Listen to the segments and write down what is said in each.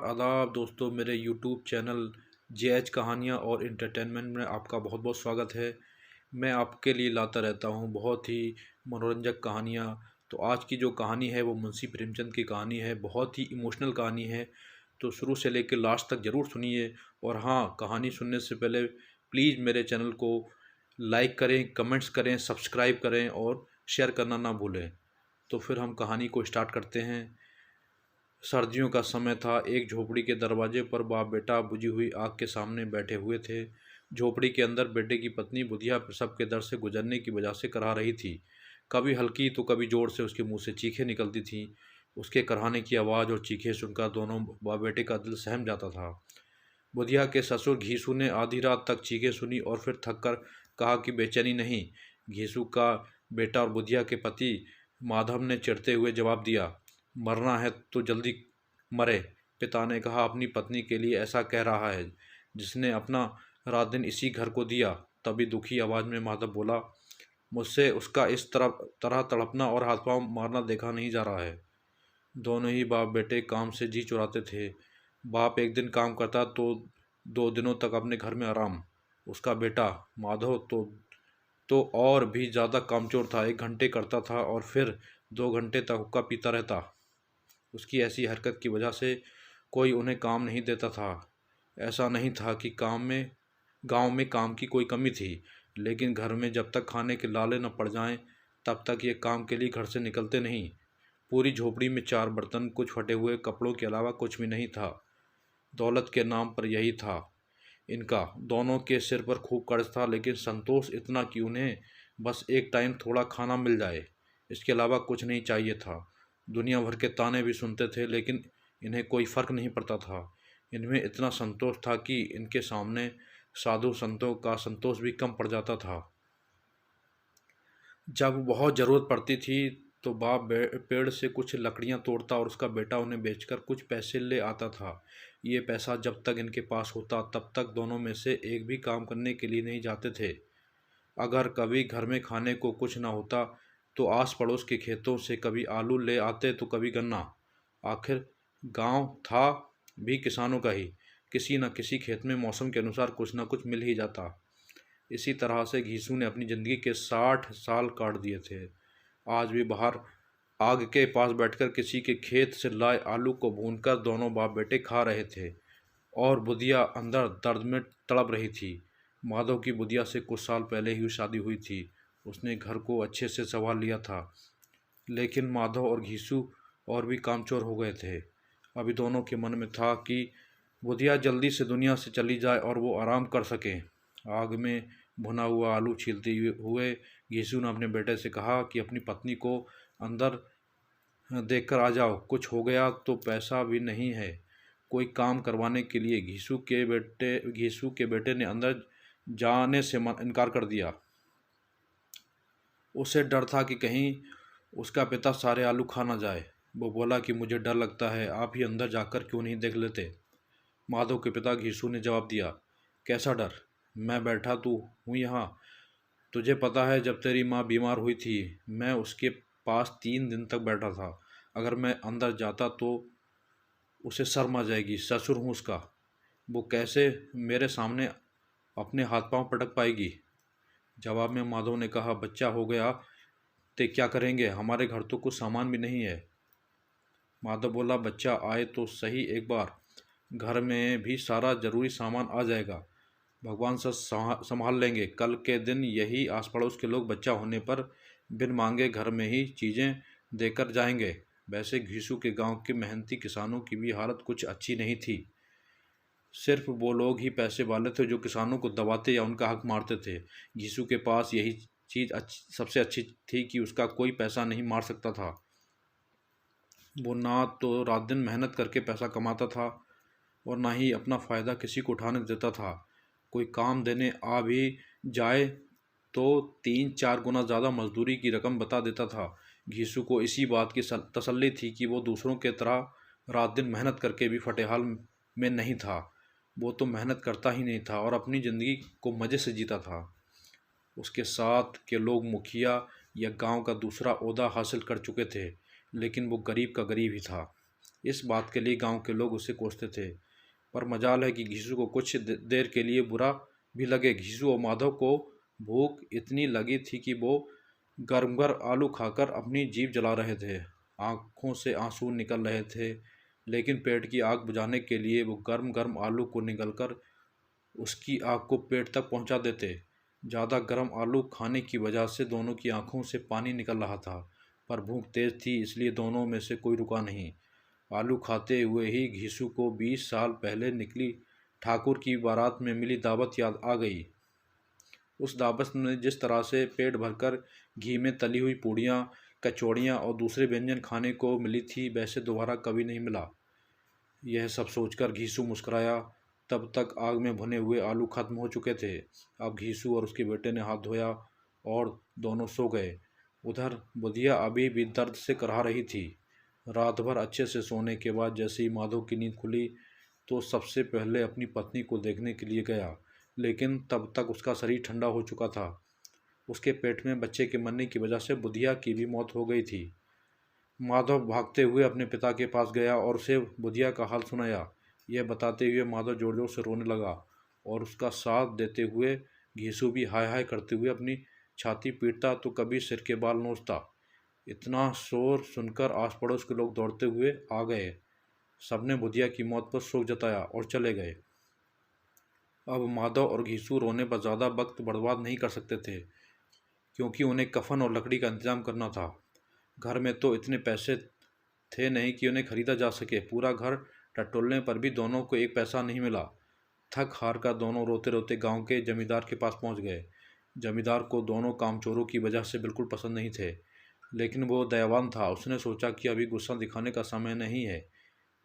आदाब दोस्तों, मेरे यूट्यूब चैनल जेएच कहानियाँ और इंटरटेनमेंट में आपका बहुत बहुत स्वागत है। मैं आपके लिए लाता रहता हूँ बहुत ही मनोरंजक कहानियाँ। तो आज की जो कहानी है वो मुंशी प्रेमचंद की कहानी है। बहुत ही इमोशनल कहानी है, तो शुरू से लेकर लास्ट तक ज़रूर सुनिए। और हाँ, कहानी सुनने से पहले प्लीज़ मेरे चैनल को लाइक करें, कमेंट्स करें, सब्सक्राइब करें और शेयर करना ना भूलें। तो फिर हम कहानी को स्टार्ट करते हैं। सर्दियों का समय था। एक झोपड़ी के दरवाजे पर बाप बेटा बुझी हुई आग के सामने बैठे हुए थे। झोपड़ी के अंदर बेटे की पत्नी बुधिया प्रसव के दर्द से गुजरने की वजह से कराह रही थी। कभी हल्की तो कभी जोर से उसके मुंह से चीखें निकलती थीं। उसके कराहने की आवाज़ और चीखें सुनकर दोनों बाप बेटे का दिल सहम जाता था। बुधिया के ससुर घीसू ने आधी रात तक चीखें सुनी और फिर थक कर कहा कि बेचैनी नहीं। घीसू का बेटा और बुधिया के पति माधव ने चिढ़ते हुए जवाब दिया, मरना है तो जल्दी मरे। पिता ने कहा, अपनी पत्नी के लिए ऐसा कह रहा है जिसने अपना रात दिन इसी घर को दिया। तभी दुखी आवाज़ में माधव बोला, मुझसे उसका इस तरह तड़पना और हाथ पांव मारना देखा नहीं जा रहा है। दोनों ही बाप बेटे काम से जी चुराते थे। बाप एक दिन काम करता तो 2 दिनों तक अपने घर में आराम। उसका बेटा माधव तो और भी ज़्यादा कामचोर था। 1 घंटे करता था और फिर 2 घंटे तक हुक्का पीता रहता। उसकी ऐसी हरकत की वजह से कोई उन्हें काम नहीं देता था। ऐसा नहीं था कि गांव में काम की कोई कमी थी, लेकिन घर में जब तक खाने के लाले न पड़ जाएं, तब तक ये काम के लिए घर से निकलते नहीं। पूरी झोपड़ी में 4 बर्तन, कुछ फटे हुए कपड़ों के अलावा कुछ भी नहीं था। दौलत के नाम पर यही था इनका। दोनों के सिर पर खूब कर्ज था, लेकिन संतोष इतना कि उन्हें बस एक टाइम थोड़ा खाना मिल जाए, इसके अलावा कुछ नहीं चाहिए था। दुनिया भर के ताने भी सुनते थे, लेकिन इन्हें कोई फ़र्क नहीं पड़ता था। इनमें इतना संतोष था कि इनके सामने साधु संतों का संतोष भी कम पड़ जाता था। जब बहुत ज़रूरत पड़ती थी तो बाप पेड़ से कुछ लकड़ियां तोड़ता और उसका बेटा उन्हें बेचकर कुछ पैसे ले आता था। ये पैसा जब तक इनके पास होता तब तक दोनों में से एक भी काम करने के लिए नहीं जाते थे। अगर कभी घर में खाने को कुछ ना होता तो आस पड़ोस के खेतों से कभी आलू ले आते तो कभी गन्ना। आखिर गांव था भी किसानों का ही। किसी न किसी खेत में मौसम के अनुसार कुछ न कुछ मिल ही जाता। इसी तरह से घीसू ने अपनी ज़िंदगी के 60 साल काट दिए थे। आज भी बाहर आग के पास बैठकर किसी के खेत से लाए आलू को भूनकर दोनों बाप बेटे खा रहे थे और बुधिया अंदर दर्द में तड़प रही थी। माधव की बुधिया से कुछ साल पहले ही शादी हुई थी। उसने घर को अच्छे से संभाल लिया था, लेकिन माधव और घीसू और भी कामचोर हो गए थे। अभी दोनों के मन में था कि बुधिया जल्दी से दुनिया से चली जाए और वो आराम कर सकें। आग में भुना हुआ आलू छीलते हुए घीसू ने अपने बेटे से कहा कि अपनी पत्नी को अंदर देखकर आ जाओ, कुछ हो गया तो पैसा भी नहीं है कोई काम करवाने के लिए। घीसू के बेटे ने अंदर जाने से इनकार कर दिया। उसे डर था कि कहीं उसका पिता सारे आलू खा ना जाए। वो बोला कि मुझे डर लगता है, आप ही अंदर जाकर क्यों नहीं देख लेते। माधव के पिता घीसू ने जवाब दिया, कैसा डर, मैं बैठा तो हूँ यहाँ। तुझे पता है जब तेरी माँ बीमार हुई थी मैं उसके पास 3 दिन तक बैठा था। अगर मैं अंदर जाता तो उसे शर्म आ जाएगी, ससुर हूँ उसका, वो कैसे मेरे सामने अपने हाथ पांव पटक पाएगी। जवाब में माधव ने कहा, बच्चा हो गया तो क्या करेंगे, हमारे घर तो कुछ सामान भी नहीं है। माधव बोला, बच्चा आए तो सही एक बार, घर में भी सारा ज़रूरी सामान आ जाएगा, भगवान सब संभाल लेंगे। कल के दिन यही आस पड़ोस के लोग बच्चा होने पर बिन मांगे घर में ही चीज़ें देकर जाएंगे। वैसे घीसू के गांव के मेहनती किसानों की भी हालत कुछ अच्छी नहीं थी। सिर्फ वो लोग ही पैसे वाले थे जो किसानों को दबाते या उनका हक मारते थे। घीसू के पास यही चीज़ सबसे अच्छी थी कि उसका कोई पैसा नहीं मार सकता था। वो ना तो रात दिन मेहनत करके पैसा कमाता था और ना ही अपना फ़ायदा किसी को उठाने देता था। कोई काम देने आ भी जाए तो 3-4 गुना ज़्यादा मजदूरी की रकम बता देता था। घीसू को इसी बात की तसल्ली थी कि वो दूसरों के तरह रात दिन मेहनत करके भी फटेहाल में नहीं था। वो तो मेहनत करता ही नहीं था और अपनी ज़िंदगी को मज़े से जीता था। उसके साथ के लोग मुखिया या गांव का दूसरा ओहदा हासिल कर चुके थे, लेकिन वो गरीब का गरीब ही था। इस बात के लिए गांव के लोग उसे कोसते थे। पर मजाल है कि घीसू को कुछ देर के लिए बुरा भी लगे। घीसू और माधव को भूख इतनी लगी थी कि वो गर्म गर्म आलू खाकर अपनी जीभ जला रहे थे। आंखों से आंसू निकल रहे थे, लेकिन पेट की आग बुझाने के लिए वो गर्म गर्म आलू को निगलकर उसकी आग को पेट तक पहुंचा देते। ज़्यादा गर्म आलू खाने की वजह से दोनों की आंखों से पानी निकल रहा था, पर भूख तेज थी इसलिए दोनों में से कोई रुका नहीं। आलू खाते हुए ही घीसू को 20 साल पहले निकली ठाकुर की बारात में मिली दावत याद आ गई। उस दावत में जिस तरह से पेट भरकर घी में तली हुई पूड़ियाँ, कचौड़ियाँ और दूसरे व्यंजन खाने को मिली थी, वैसे दोबारा कभी नहीं मिला। यह सब सोचकर घीसू मुस्कुराया। तब तक आग में भुने हुए आलू खत्म हो चुके थे। अब घीसू और उसके बेटे ने हाथ धोया और दोनों सो गए। उधर बुधिया अभी भी दर्द से कराह रही थी। रात भर अच्छे से सोने के बाद जैसे ही माधव की नींद खुली तो सबसे पहले अपनी पत्नी को देखने के लिए गया, लेकिन तब तक उसका शरीर ठंडा हो चुका था। उसके पेट में बच्चे के मरने की वजह से बुधिया की भी मौत हो गई थी। माधव भागते हुए अपने पिता के पास गया और उसे बुधिया का हाल सुनाया। यह बताते हुए माधव जोर जोर से रोने लगा और उसका साथ देते हुए घीसू भी हाय हाय करते हुए अपनी छाती पीटता तो कभी सिर के बाल नोचता। इतना शोर सुनकर आस पड़ोस के लोग दौड़ते हुए आ गए। सबने बुधिया की मौत पर शोक जताया और चले गए। अब माधव और घीसू रोने पर ज़्यादा वक्त बर्बाद नहीं कर सकते थे, क्योंकि उन्हें कफन और लकड़ी का इंतजाम करना था। घर में तो इतने पैसे थे नहीं कि उन्हें खरीदा जा सके। पूरा घर टटोलने पर भी दोनों को एक पैसा नहीं मिला। थक हार कर दोनों रोते रोते गांव के जमींदार के पास पहुंच गए। जमींदार को दोनों कामचोरों की वजह से बिल्कुल पसंद नहीं थे, लेकिन वो दयावान था। उसने सोचा कि अभी गुस्सा दिखाने का समय नहीं है,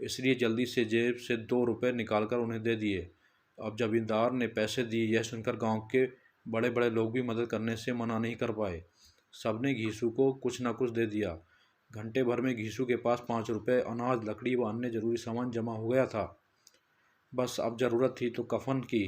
इसलिए जल्दी से जेब से 2 रुपये निकालकर उन्हें दे दिए। अब जमींदार ने पैसे दिए, यह सुनकर गांव के बड़े बड़े लोग भी मदद करने से मना नहीं कर पाए। सबने घीसू को कुछ न कुछ दे दिया। घंटे भर में घीसू के पास 5 रुपये, अनाज, लकड़ी व अन्य जरूरी सामान जमा हो गया था। बस अब ज़रूरत थी तो कफन की।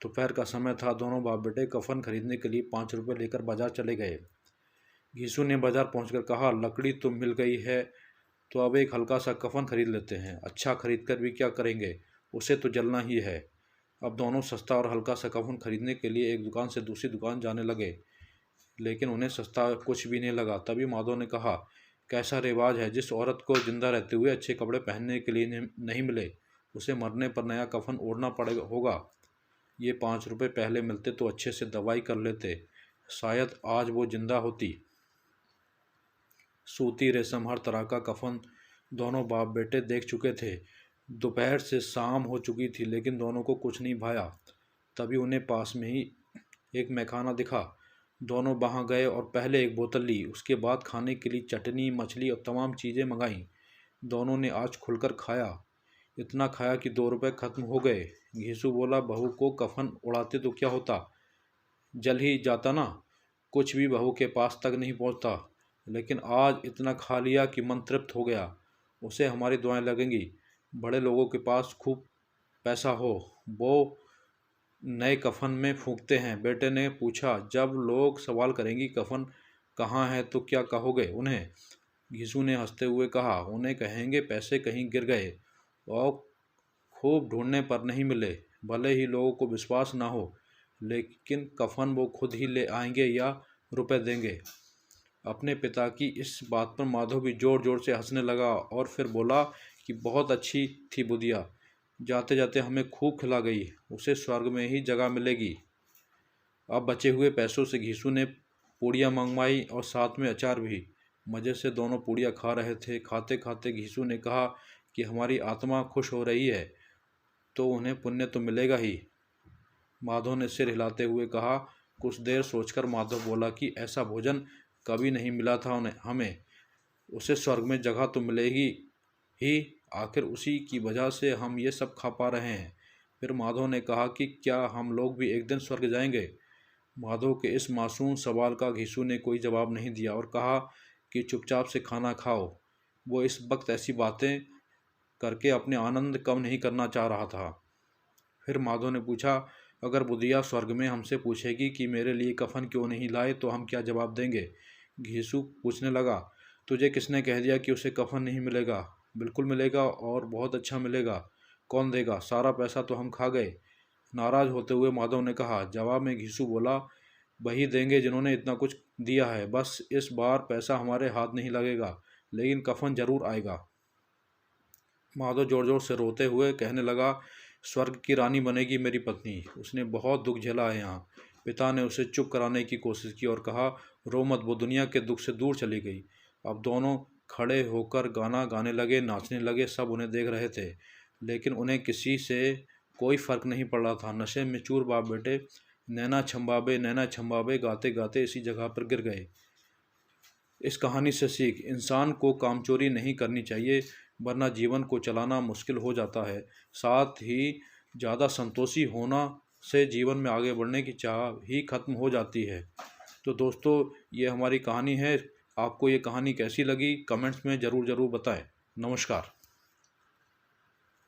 दोपहर का समय था। दोनों बाप बेटे कफन खरीदने के लिए 5 रुपये लेकर बाजार चले गए। घीसू ने बाजार पहुंचकर कहा, लकड़ी तो मिल गई है, तो अब एक हल्का सा कफन खरीद लेते हैं। अच्छा खरीद कर भी क्या करेंगे, उसे तो जलना ही है। अब दोनों सस्ता और हल्का सा कफन खरीदने के लिए एक दुकान से दूसरी दुकान जाने लगे, लेकिन उन्हें सस्ता कुछ भी नहीं लगा। तभी माधव ने कहा, कैसा रिवाज है, जिस औरत को जिंदा रहते हुए अच्छे कपड़े पहनने के लिए नहीं मिले, उसे मरने पर नया कफन ओढ़ना पड़ेगा होगा। ये 5 रुपये पहले मिलते तो अच्छे से दवाई कर लेते, शायद आज वो जिंदा होती। सूती, रेशम, हर तरह का कफन दोनों बाप बेटे देख चुके थे। दोपहर से शाम हो चुकी थी, लेकिन दोनों को कुछ नहीं भाया। तभी उन्हें पास में ही एक मैखाना दिखा। दोनों वहाँ गए और पहले एक बोतल ली, उसके बाद खाने के लिए चटनी, मछली और तमाम चीज़ें मंगाईं। दोनों ने आज खुलकर खाया। इतना खाया कि 2 रुपये खत्म हो गए। घीसू बोला, बहू को कफन उड़ाते तो क्या होता, जल ही जाता ना, कुछ भी बहू के पास तक नहीं पहुंचता। लेकिन आज इतना खा लिया कि मन तृप्त हो गया। उसे हमारी दुआएं लगेंगी। बड़े लोगों के पास खूब पैसा हो, वो नए कफन में फूंकते हैं। बेटे ने पूछा, जब लोग सवाल करेंगी कफन कहाँ है तो क्या कहोगे उन्हें? घीसू ने हंसते हुए कहा, उन्हें कहेंगे पैसे कहीं गिर गए और खूब ढूंढने पर नहीं मिले। भले ही लोगों को विश्वास ना हो, लेकिन कफन वो खुद ही ले आएंगे या रुपए देंगे। अपने पिता की इस बात पर माधव भी जोर जोर से हंसने लगा और फिर बोला कि बहुत अच्छी थी बुधिया, जाते जाते हमें खूब खिला गई, उसे स्वर्ग में ही जगह मिलेगी। अब बचे हुए पैसों से घीसू ने पूड़ियाँ मंगवाई और साथ में अचार भी। मज़े से दोनों पूड़ियाँ खा रहे थे। खाते खाते घीसू ने कहा कि हमारी आत्मा खुश हो रही है तो उन्हें पुण्य तो मिलेगा ही। माधव ने सिर हिलाते हुए कहा। कुछ देर सोचकर माधव बोला कि ऐसा भोजन कभी नहीं मिला था उन्हें हमें, उसे स्वर्ग में जगह तो मिलेगी ही, आखिर उसी की वजह से हम ये सब खा पा रहे हैं। फिर माधव ने कहा कि क्या हम लोग भी एक दिन स्वर्ग जाएंगे? माधव के इस मासूम सवाल का घीसू ने कोई जवाब नहीं दिया और कहा कि चुपचाप से खाना खाओ। वो इस वक्त ऐसी बातें करके अपने आनंद कम नहीं करना चाह रहा था। फिर माधव ने पूछा, अगर बुधिया स्वर्ग में हमसे पूछेगी कि मेरे लिए कफन क्यों नहीं लाए तो हम क्या जवाब देंगे? घीसू पूछने लगा, तुझे किसने कह दिया कि उसे कफन नहीं मिलेगा? बिल्कुल मिलेगा और बहुत अच्छा मिलेगा। कौन देगा? सारा पैसा तो हम खा गए। नाराज होते हुए माधव ने कहा। जवाब में घीसू बोला, वही देंगे जिन्होंने इतना कुछ दिया है। बस इस बार पैसा हमारे हाथ नहीं लगेगा, लेकिन कफन जरूर आएगा। माधव जोर जोर से रोते हुए कहने लगा, स्वर्ग की रानी बनेगी मेरी पत्नी। उसने बहुत दुख झेला है यहाँ। पिता ने उसे चुप कराने की कोशिश की और कहा, रो मत, वो दुनिया के दुख से दूर चली गई। अब दोनों खड़े होकर गाना गाने लगे, नाचने लगे। सब उन्हें देख रहे थे, लेकिन उन्हें किसी से कोई फर्क नहीं पड़ रहा था। नशे में चूर बाप बेटे नैना छम्बाबे गाते गाते इसी जगह पर गिर गए। इस कहानी से सीख, इंसान को कामचोरी नहीं करनी चाहिए, वरना जीवन को चलाना मुश्किल हो जाता है। साथ ही ज़्यादा संतोषी होना से जीवन में आगे बढ़ने की चाह ही खत्म हो जाती है। तो दोस्तों, ये हमारी कहानी है। आपको ये कहानी कैसी लगी कमेंट्स में ज़रूर बताएं। नमस्कार।